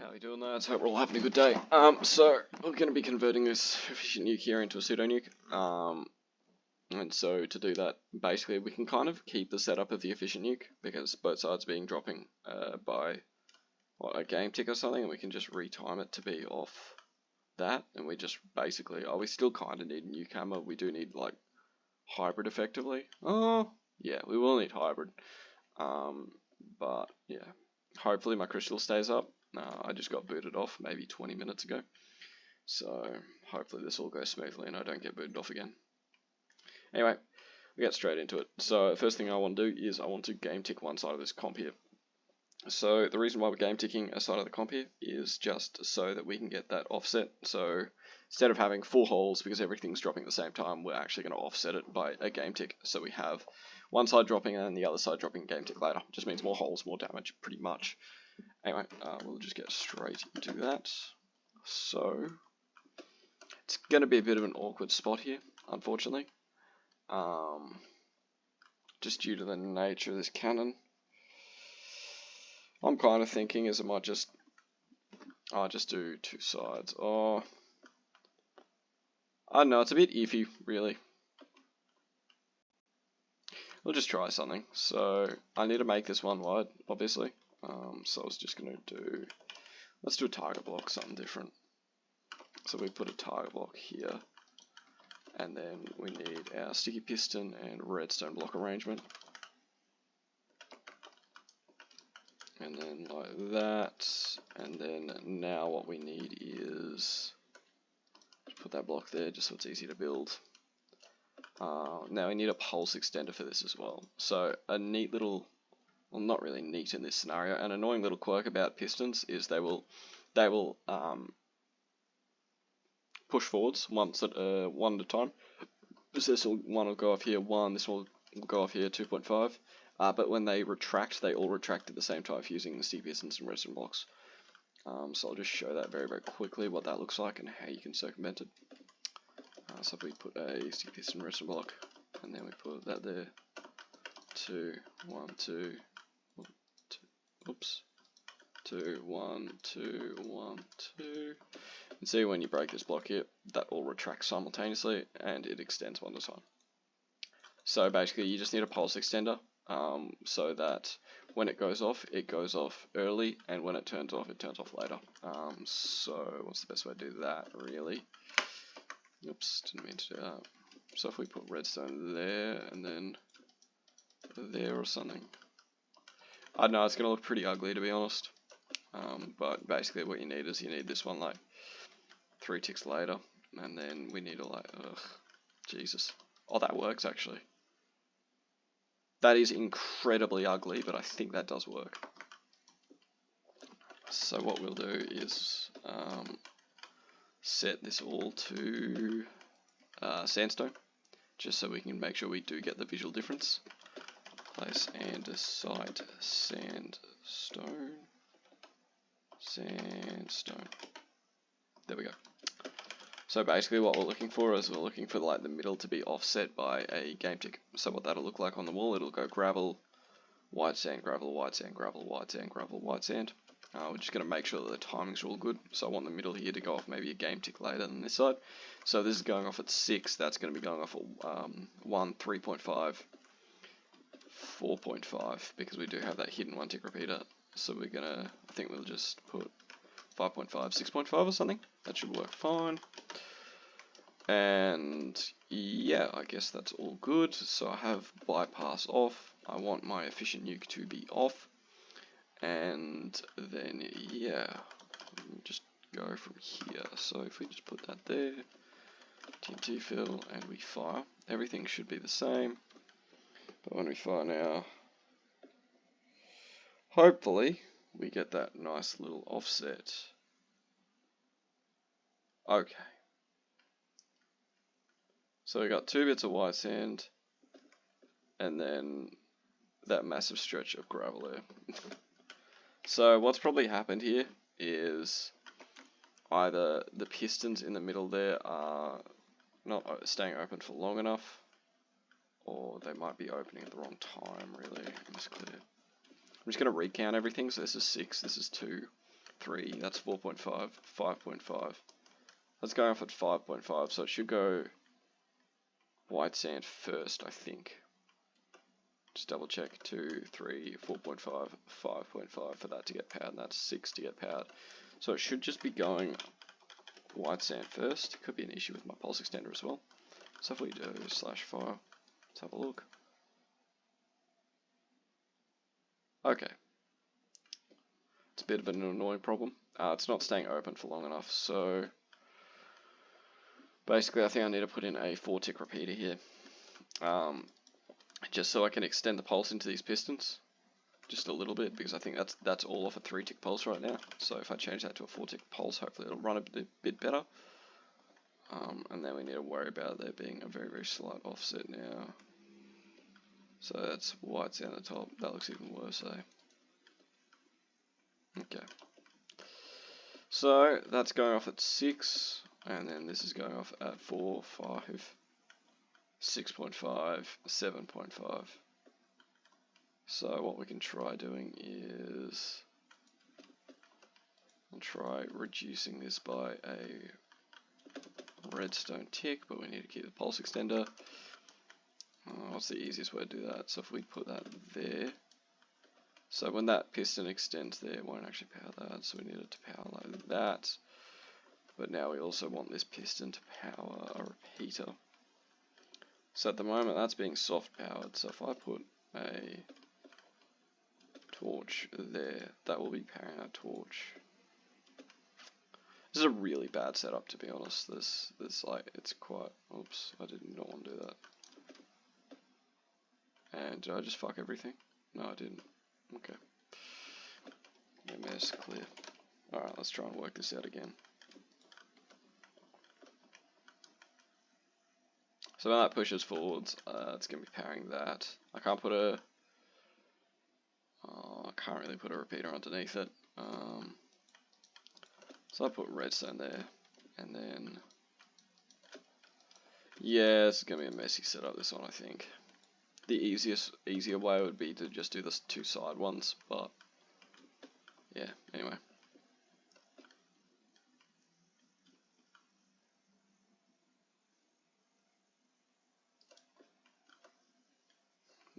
How you doing, lads? Hope we're all having a good day. So we're going to be converting this efficient nuke here into a pseudo nuke. And so to do that, basically we can kind of keep the setup of the efficient nuke because both sides being dropping by a game tick or something, and we can just retime it to be off that. And we just basically, we still kind of need nuke hammer. We do need like hybrid effectively. Oh yeah, we will need hybrid. But yeah, hopefully my crystal stays up. I just got booted off maybe 20 minutes ago, so hopefully this all goes smoothly and I don't get booted off again. Anyway, we get straight into it. So first thing I want to do is I want to game tick one side of this comp here. So the reason why we're game ticking a side of the comp here is just so that we can get that offset. So instead of having 4 holes because everything's dropping at the same time, we're actually going to offset it by a game tick. So we have one side dropping and the other side dropping game tick later. Just means more holes, more damage, pretty much. Anyway, we'll just get straight into that. So it's going to be a bit of an awkward spot here, unfortunately. Just due to the nature of this cannon. I'm kind of thinking is I might just do 2 sides. Oh, I don't know, it's a bit iffy, really. We'll just try something. So I need to make this one wide, obviously. So I was just going to do, let's do a target block, something different. So we put a target block here, and then we need our sticky piston and redstone block arrangement. And then like that, and then now what we need is, put that block there just so it's easy to build. Now we need a pulse extender for this as well. So a neat little, well, not really neat in this scenario, an annoying little quirk about pistons is they will push forwards one at a time. So one will go off here 1, this will go off here 2.5. But when they retract, they all retract at the same time using the sticky pistons and redstone blocks. So I'll just show that very, very quickly what that looks like and how you can circumvent it. So we put a sticky piston redstone block, and then we put that there. 2, 1, 2, 2, 1, 2, 1, 2. And see when you break this block here, that all retracts simultaneously and it extends one at a time. So basically you just need a pulse extender so that when it goes off early, and when it turns off later. So what's the best way to do that, really? Oops, didn't mean to do that. So if we put redstone there and then there or something. I don't know, it's going to look pretty ugly to be honest. But basically what you need is this one like 3 ticks later, and then we need to like, Jesus. Oh, that works actually. That is incredibly ugly, but I think that does work. So what we'll do is set this all to sandstone, just so we can make sure we do get the visual difference. Place andesite sandstone. There we go. So basically what we're looking for is like the middle to be offset by a game tick. So what that'll look like on the wall, it'll go gravel, white sand, gravel, white sand, gravel, white sand, gravel, white sand. We're just going to make sure that the timings are all good. So I want the middle here to go off maybe a game tick later than this side. So this is going off at 6, that's going to be going off at 1, 3.5, 4.5, because we do have that hidden 1 tick repeater. So we're going to, I think we'll just put 5.5, 6.5 or something. That should work fine. And yeah, I guess that's all good. So I have bypass off. I want my efficient nuke to be off. And then yeah, just go from here. So if we just put that there, TNT fill, and we fire, everything should be the same. But when we fire now, hopefully we get that nice little offset. Okay. So we got 2 bits of white sand, and then that massive stretch of gravel there. So what's probably happened here is either the pistons in the middle there are not staying open for long enough, or they might be opening at the wrong time, really. I'm just going to recount everything. So this is 6, this is 2, 3, that's 4.5, 5.5. Let's go off at 5.5, so it should go white sand first, I think. Just double check, 2, 3, 4.5, 5.5 for that to get powered, and that's 6 to get powered. So it should just be going white sand first. Could be an issue with my pulse extender as well. So if we do /file, let's have a look. Okay. It's a bit of an annoying problem. It's not staying open for long enough, so basically I think I need to put in a 4-tick repeater here. Just so I can extend the pulse into these pistons. Just a little bit, because I think that's all off a 3-tick pulse right now. So if I change that to a 4-tick pulse, hopefully it'll run a bit better. And then we need to worry about there being a very, very slight offset now. So that's white down the top. That looks even worse, eh? Okay. So that's going off at 6, and then this is going off at 4, 5, 6.5, 7.5. So what we can try doing is I'll try reducing this by a redstone tick, but we need to keep the pulse extender. What's the easiest way to do that? So if we put that there, so when that piston extends there, it won't actually power that, so we need it to power like that. But now we also want this piston to power a repeater. So at the moment that's being soft powered, so if I put a torch there, that will be powering our torch. This is a really bad setup, to be honest. This like, it's quite, oops, I did not want to do that. And did I just fuck everything? No, I didn't. Okay. MS clear. Alright, let's try and work this out again. So when that pushes forwards, it's going to be powering that. I can't put a... I can't really put a repeater underneath it. So I put redstone there, and then... Yeah, this is going to be a messy setup, this one, I think. The easier way would be to just do the 2 side ones, but... Yeah, anyway.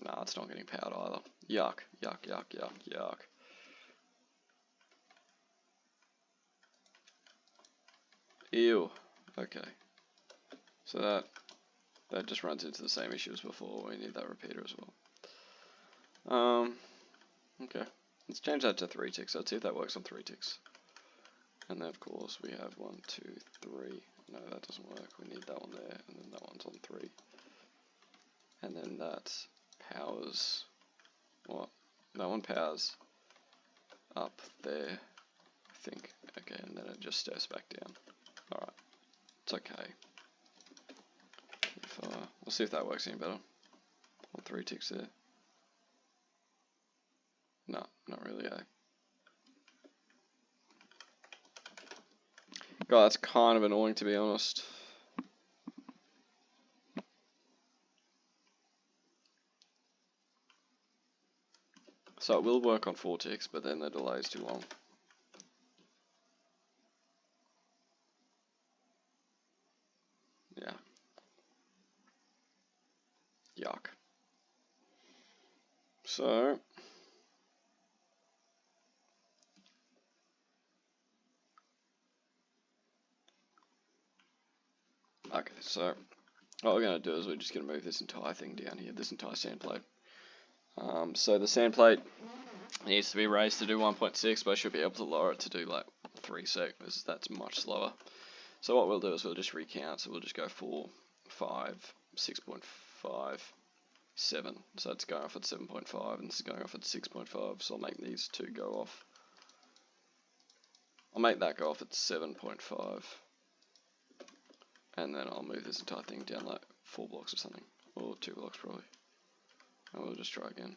Nah, it's not getting powered either. Yuck, yuck, yuck, yuck, yuck. Ew. Okay. So that just runs into the same issue as before. We need that repeater as well. Okay. Let's change that to 3 ticks. Let's see if that works on 3 ticks. And then of course we have 1, 2, 3. No, that doesn't work. We need that one there, and then that one's on 3. And then that powers what? That one powers up there, I think. Okay, and then it just steps back down. Alright. It's okay. We'll see if that works any better. On 3 ticks there. No, not really, eh? God, that's kind of annoying, to be honest. So it will work on 4 ticks, but then the delay is too long. Yeah. Yuck. So... Okay, so what we're going to do is we're just going to move this entire thing down here, this entire sand plate. So the sand plate needs to be raised to do 1.6, but I should be able to lower it to do like 3 seconds. That's much slower. So what we'll do is we'll just recount. So we'll just go 4, 5, 6.5, 7. So it's going off at 7.5, and this is going off at 6.5. So I'll make these two go off. I'll make that go off at 7.5. And then I'll move this entire thing down like 4 blocks or something. Or 2 blocks probably. And we'll just try again.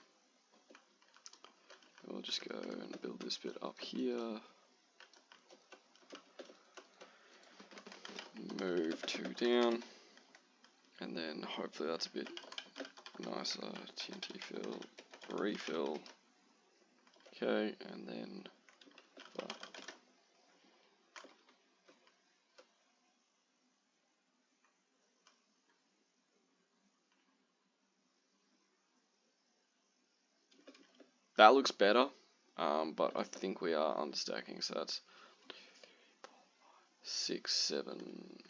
We'll just go and build this bit up here. Move 2 down. And then hopefully that's a bit nicer. TNT fill, refill. Okay, and then that looks better, but I think we are understacking, so that's 6, 7.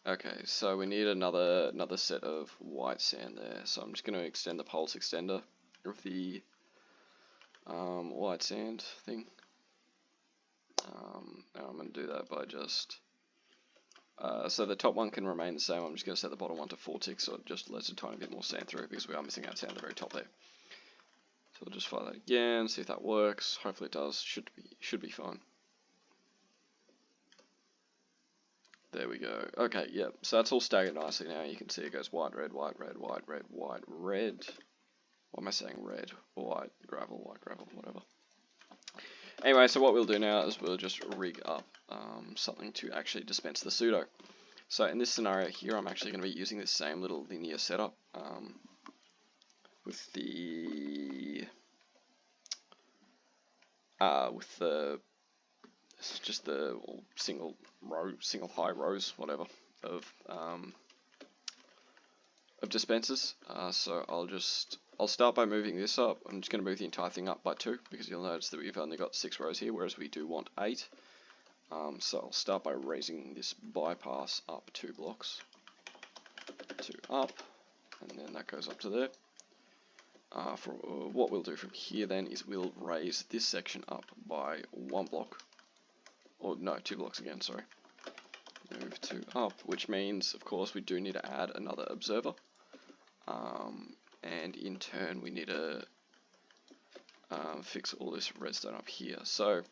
Okay, so we need another set of white sand there. So I'm just going to extend the pulse extender of the white sand thing. And I'm going to do that by just so the top one can remain the same. I'm just going to set the bottom one to 4 ticks, so it just lets a tiny bit more sand through because we are missing out sand at the very top there. So we'll just fire that again, see if that works. Hopefully it does. Should be fine. There we go. Okay, yep. So that's all staggered nicely now. You can see it goes white, red, white, red, white, red, white, red. What am I saying? Red, white, gravel, whatever. Anyway, so what we'll do now is we'll just rig up something to actually dispense the pseudo. So in this scenario here, I'm actually going to be using this same little linear setup with the just the single high rows, whatever, of dispensers. So I'll start by moving this up. I'm just going to move the entire thing up by 2 because you'll notice that we've only got 6 rows here, whereas we do want 8. So I'll start by raising this bypass up 2 blocks, 2 up, and then that goes up to there. For what we'll do from here then is we'll raise this section up by 1 block, or no, 2 blocks again, sorry. Move 2 up, which means, of course, we do need to add another observer. And in turn, we need to fix all this redstone up here. So,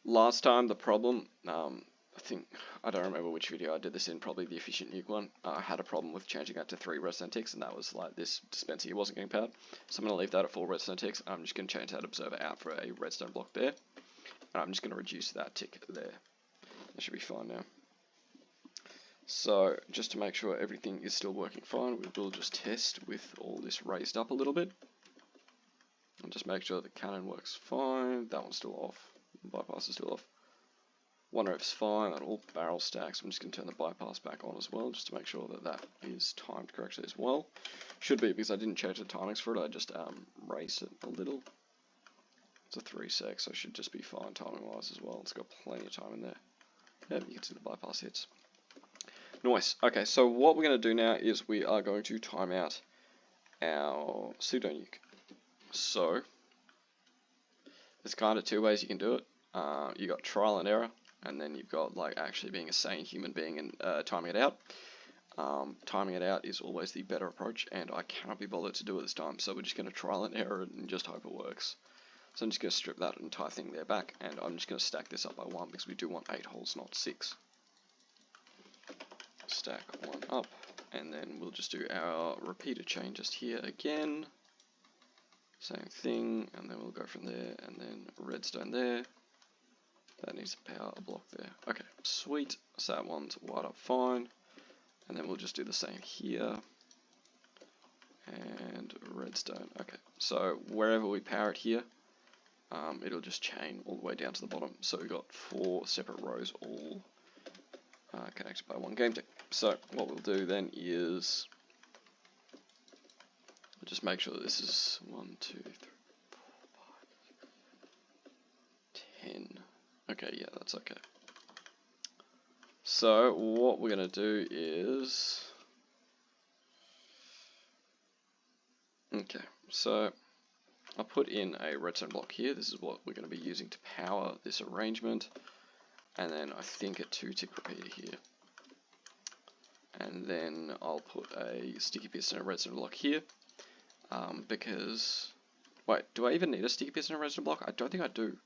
last time the problem, I don't remember which video I did this in, probably the efficient nuke one. I had a problem with changing that to 3 redstone ticks, and that was like this dispenser here wasn't getting powered. So I'm going to leave that at 4 redstone ticks. I'm just going to change that observer out for a redstone block there. And I'm just going to reduce that tick there. That should be fine now. So, just to make sure everything is still working fine, we will just test with all this raised up a little bit. And just make sure the cannon works fine. That one's still off. The bypass is still off. One ref's fine, that all barrel stacks. I'm just going to turn the bypass back on as well, just to make sure that that is timed correctly as well. Should be, because I didn't change the timings for it, I just raised it a little. It's a 3 sec, so it should just be fine timing wise as well. It's got plenty of time in there. Yep, you can see the bypass hits. Nice. Okay, so what we're going to do now is we are going to time out our pseudo nuke. So, there's kind of 2 ways you can do it. You got trial and error, and then you've got like actually being a sane human being and timing it out. Timing it out is always the better approach, and I cannot be bothered to do it this time, so we're just going to trial and error and just hope it works. So I'm just going to strip that entire thing there back, and I'm just going to stack this up by 1 because we do want 8 holes, not 6. Stack 1 up, and then we'll just do our repeater chain just here again. Same thing, and then we'll go from there, and then redstone there. That needs to power a block there. Okay, sweet. So that one's white up fine. And then we'll just do the same here. And redstone. Okay, so wherever we power it here, it'll just chain all the way down to the bottom. So we've got 4 separate rows all connected by 1 game tick. So what we'll do then is we'll just make sure that this is 1, 2, 3, 4, 5, 10. Okay, yeah, that's okay. So what we're going to do is, okay, so I'll put in a redstone block here. This is what we're going to be using to power this arrangement. And then I think a 2-tick repeater here. And then I'll put a sticky piston and a redstone block here. Because, wait, do I even need a sticky piston and a redstone block? I don't think I do.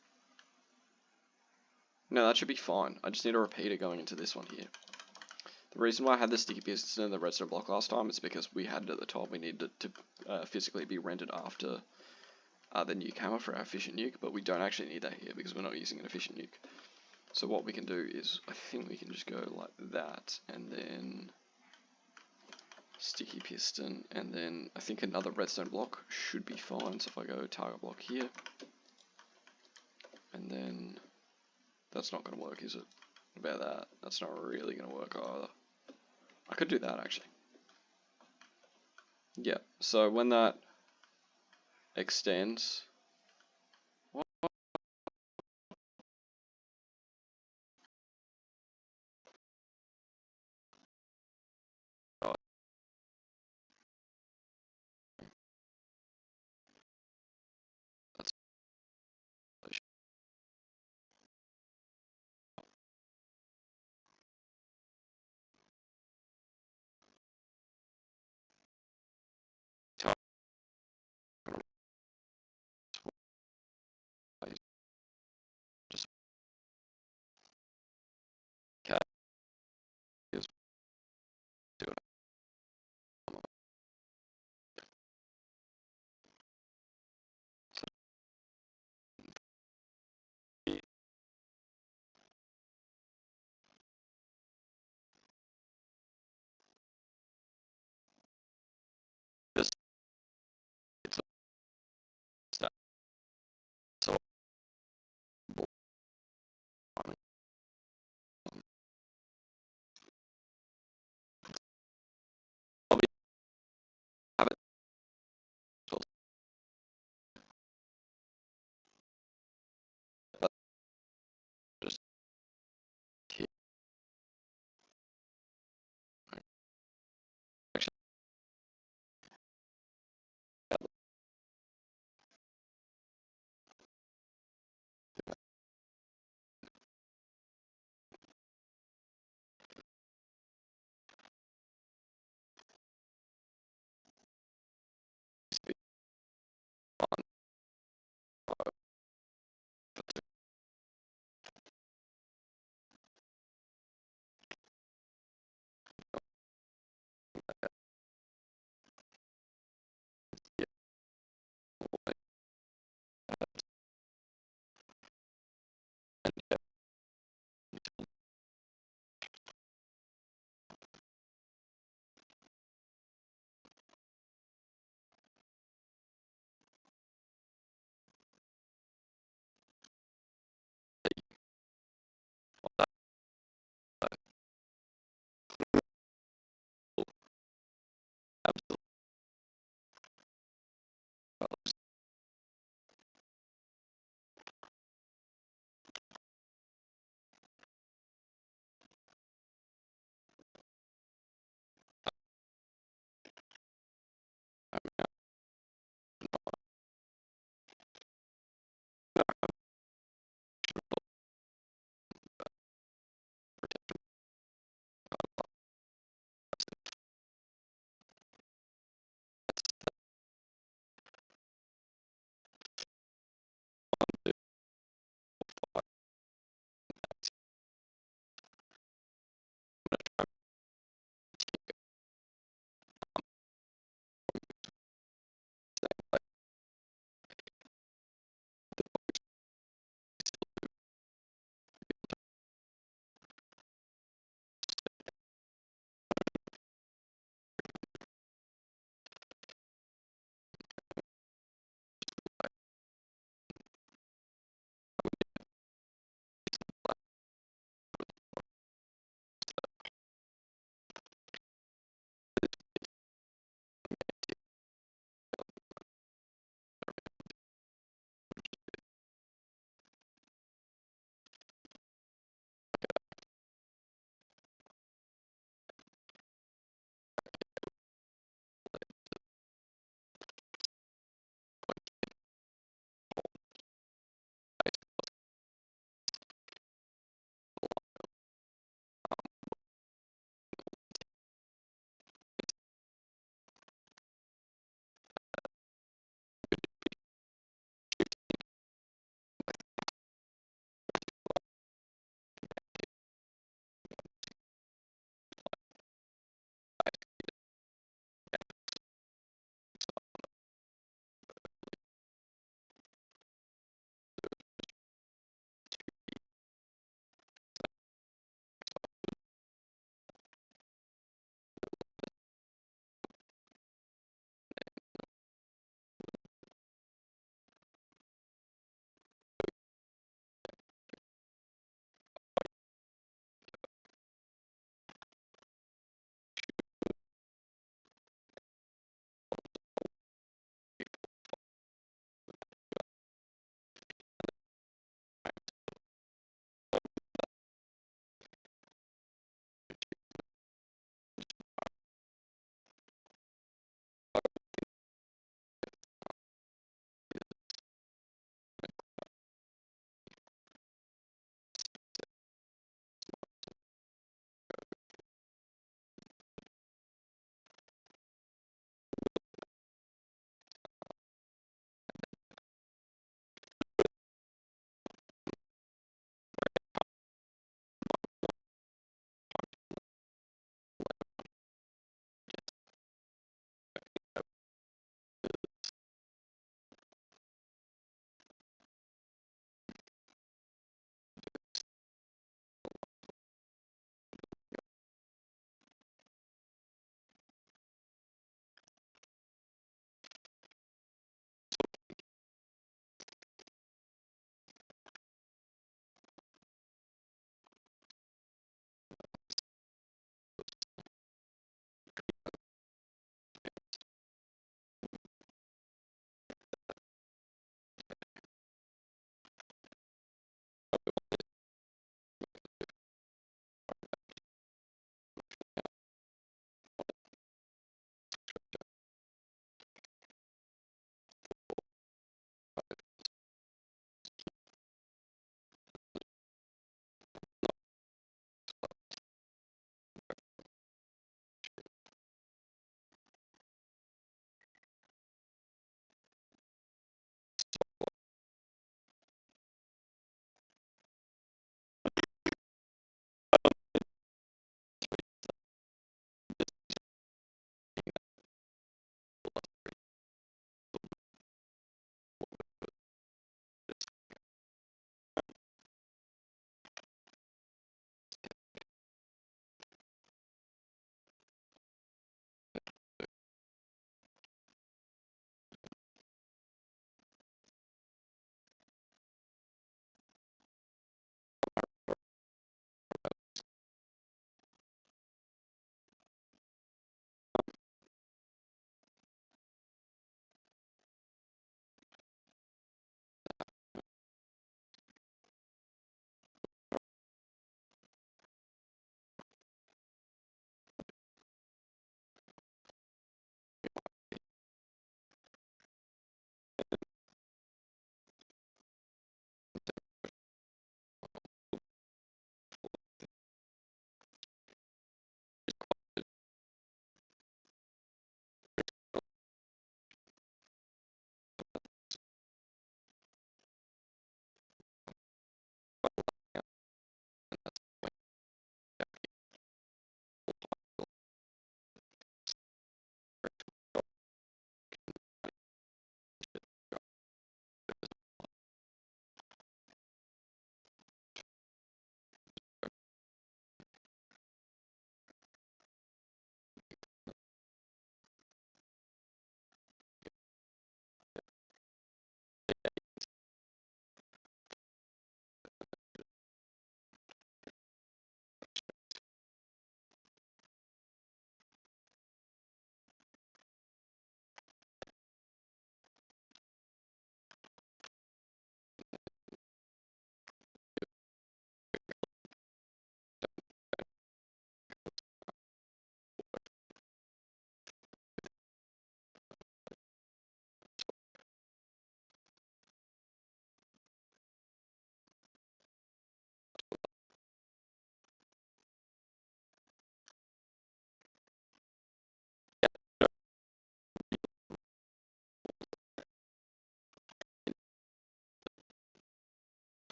No, that should be fine. I just need a repeater going into this one here. The reason why I had the sticky piston and the redstone block last time is because we had it at the top. We needed it to physically be rendered after the nuke hammer for our efficient nuke, but we don't actually need that here because we're not using an efficient nuke. So what we can do is, I think we can just go like that, and then sticky piston, and then I think another redstone block should be fine. So if I go target block here, and then that's not going to work, is it? About that, that's not really going to work either. I could do that actually. Yeah, so when that extends,